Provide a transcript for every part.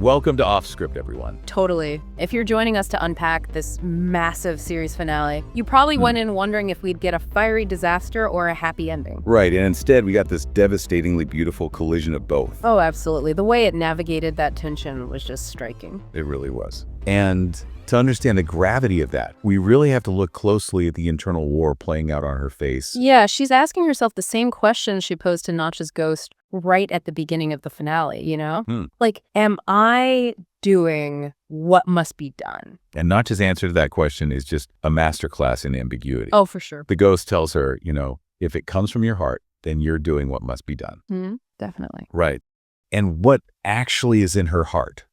Welcome to Off Script, everyone. Totally. If you're joining us to unpack this massive series finale, you probably went in wondering if we'd get a fiery disaster or a happy ending. Right, and instead we got this devastatingly beautiful collision of both. Oh, absolutely. The way it navigated that tension was just striking. It really was. And to understand the gravity of that, we really have to look closely at the internal war playing out on her face. Yeah, she's asking herself the same questions she posed to Notch's ghost right at the beginning of the finale, you know? Like, am I doing what must be done? And Notch's answer to that question is just a masterclass in ambiguity. Oh, for sure. The ghost tells her, if it comes from your heart, then you're doing what must be done. Definitely. Right. And what actually is in her heart?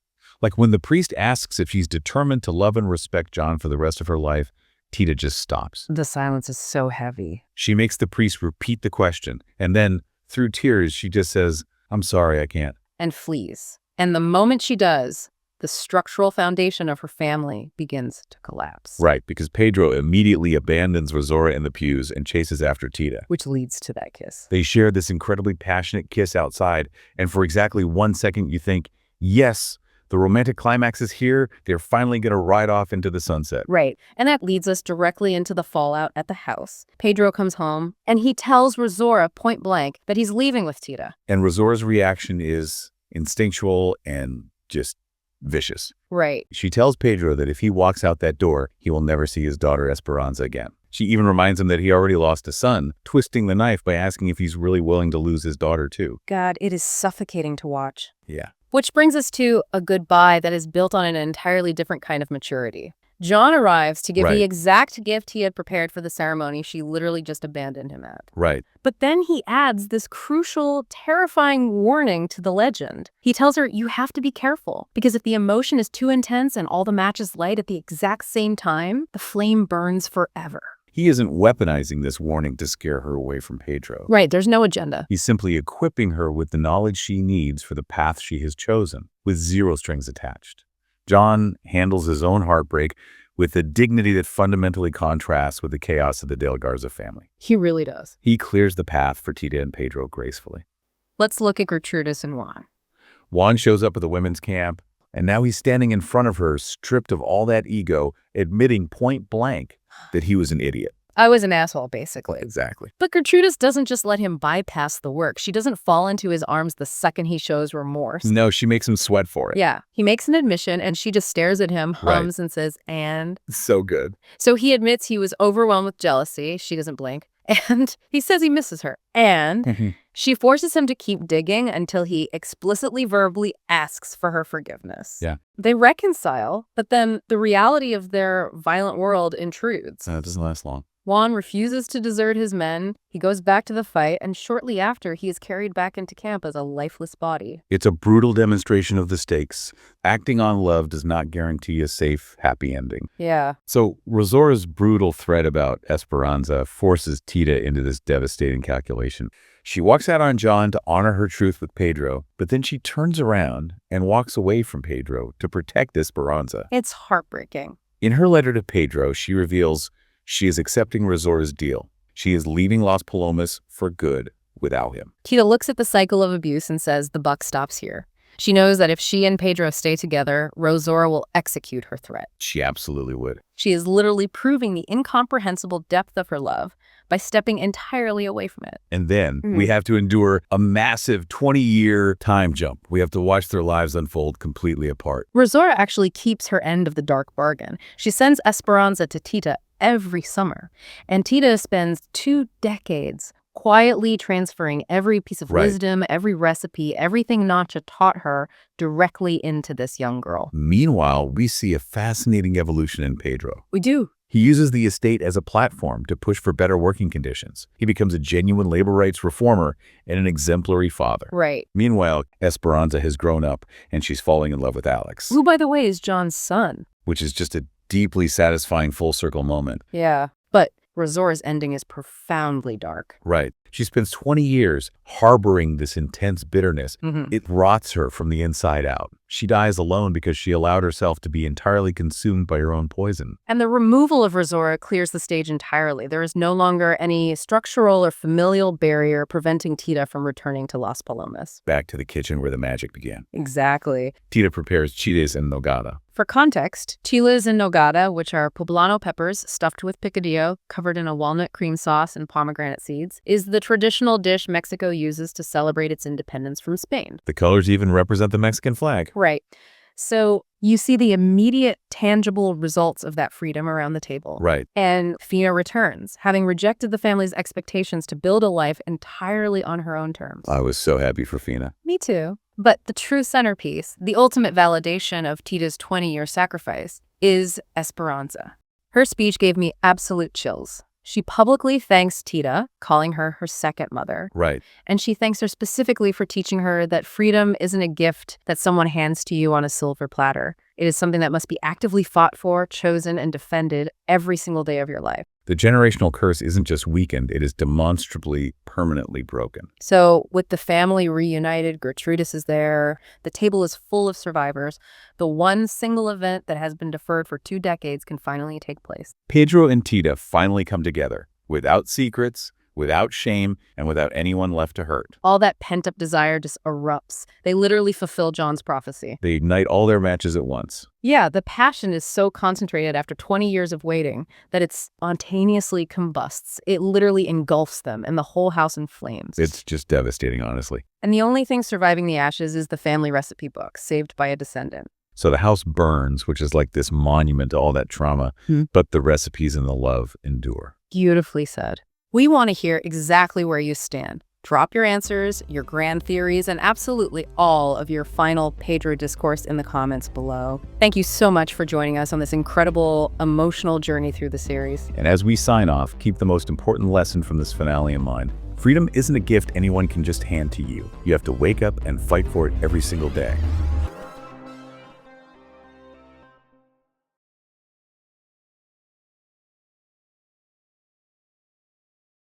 Like when the priest asks if she's determined to love and respect John for the rest of her life, Tita just stops. The silence is so heavy. She makes the priest repeat the question, and then, through tears, she just says, "I'm sorry, I can't." And flees. And the moment she does, the structural foundation of her family begins to collapse. Right, because Pedro immediately abandons Rosaura in the pews and chases after Tita. Which leads to that kiss. They share this incredibly passionate kiss outside, and for exactly 1 second you think, yes, the romantic climax is here. They're finally going to ride off into the sunset. Right. And that leads us directly into the fallout at the house. Pedro comes home, and he tells Rosaura point blank that he's leaving with Tita. And Rosaura's reaction is instinctual and just vicious. Right. She tells Pedro that if he walks out that door, he will never see his daughter Esperanza again. She even reminds him that he already lost a son, twisting the knife by asking if he's really willing to lose his daughter too. God, it is suffocating to watch. Yeah. Which brings us to a goodbye that is built on an entirely different kind of maturity. John arrives to give the exact gift he had prepared for the ceremony she literally just abandoned him at. Right. But then he adds this crucial, terrifying warning to the legend. He tells her, you have to be careful, because if the emotion is too intense and all the matches light at the exact same time, the flame burns forever. He isn't weaponizing this warning to scare her away from Pedro. Right, there's no agenda. He's simply equipping her with the knowledge she needs for the path she has chosen, with zero strings attached. John handles his own heartbreak with a dignity that fundamentally contrasts with the chaos of the Del Garza family. He really does. He clears the path for Tita and Pedro gracefully. Let's look at Gertrudis and Juan. Juan shows up at the women's camp, and now he's standing in front of her, stripped of all that ego, admitting point blank that he was an idiot. I was an asshole, basically. Exactly. But Gertrudis doesn't just let him bypass the work. She doesn't fall into his arms the second he shows remorse. No, she makes him sweat for it. Yeah. He makes an admission, and she just stares at him, hums, and says, and? So good. So he admits he was overwhelmed with jealousy. She doesn't blink. And he says he misses her. And she forces him to keep digging until he explicitly verbally asks for her forgiveness. Yeah. They reconcile, but then the reality of their violent world intrudes. It doesn't last long. Juan refuses to desert his men. He goes back to the fight, and shortly after, he is carried back into camp as a lifeless body. It's a brutal demonstration of the stakes. Acting on love does not guarantee a safe, happy ending. Yeah. So Rosaura's brutal threat about Esperanza forces Tita into this devastating calculation. She walks out on John to honor her truth with Pedro, but then she turns around and walks away from Pedro to protect Esperanza. It's heartbreaking. In her letter to Pedro, she reveals she is accepting Rosaura's deal. She is leaving Las Palomas for good without him. Tita looks at the cycle of abuse and says the buck stops here. She knows that if she and Pedro stay together, Rosaura will execute her threat. She absolutely would. She is literally proving the incomprehensible depth of her love by stepping entirely away from it. And then we have to endure a massive 20-year time jump. We have to watch their lives unfold completely apart. Rosaura actually keeps her end of the dark bargain. She sends Esperanza to Tita every summer, and Tita spends 2 decades quietly transferring every piece of wisdom, every recipe, everything Nacha taught her directly into this young girl. Meanwhile, we see a fascinating evolution in Pedro. We do. He uses the estate as a platform to push for better working conditions. He becomes a genuine labor rights reformer and an exemplary father. Right. Meanwhile, Esperanza has grown up and she's falling in love with Alex. Who, by the way, is John's son. Which is just a deeply satisfying full circle moment. Yeah. But Rosaura's ending is profoundly dark. Right. She spends 20 years harboring this intense bitterness. Mm-hmm. It rots her from the inside out. She dies alone because she allowed herself to be entirely consumed by her own poison. And the removal of Rosaura clears the stage entirely. There is no longer any structural or familial barrier preventing Tita from returning to Las Palomas. Back to the kitchen where the magic began. Exactly. Tita prepares chiles en nogada. For context, chiles en nogada, which are poblano peppers stuffed with picadillo, covered in a walnut cream sauce and pomegranate seeds, is the traditional dish Mexico uses to celebrate its independence from Spain. The colors even represent the Mexican flag. Right. So you see the immediate, tangible results of that freedom around the table. Right. And Fina returns, having rejected the family's expectations to build a life entirely on her own terms. I was so happy for Fina. Me too. But the true centerpiece, the ultimate validation of Tita's 20-year sacrifice, is Esperanza. Her speech gave me absolute chills. She publicly thanks Tita, calling her her second mother. Right. And she thanks her specifically for teaching her that freedom isn't a gift that someone hands to you on a silver platter. It is something that must be actively fought for, chosen, and defended every single day of your life. The generational curse isn't just weakened, it is demonstrably, permanently broken. So with the family reunited, Gertrudis is there, the table is full of survivors. The one single event that has been deferred for 2 decades can finally take place. Pedro and Tita finally come together, without secrets, without shame, and without anyone left to hurt. All that pent-up desire just erupts. They literally fulfill John's prophecy. They ignite all their matches at once. Yeah, the passion is so concentrated after 20 years of waiting that it spontaneously combusts. It literally engulfs them, and the whole house in flames. It's just devastating, honestly. And the only thing surviving the ashes is the family recipe book, saved by a descendant. So the house burns, which is like this monument to all that trauma, but the recipes and the love endure. Beautifully said. We want to hear exactly where you stand. Drop your answers, your grand theories, and absolutely all of your final Pedro discourse in the comments below. Thank you so much for joining us on this incredible, emotional journey through the series. And as we sign off, keep the most important lesson from this finale in mind. Freedom isn't a gift anyone can just hand to you. You have to wake up and fight for it every single day.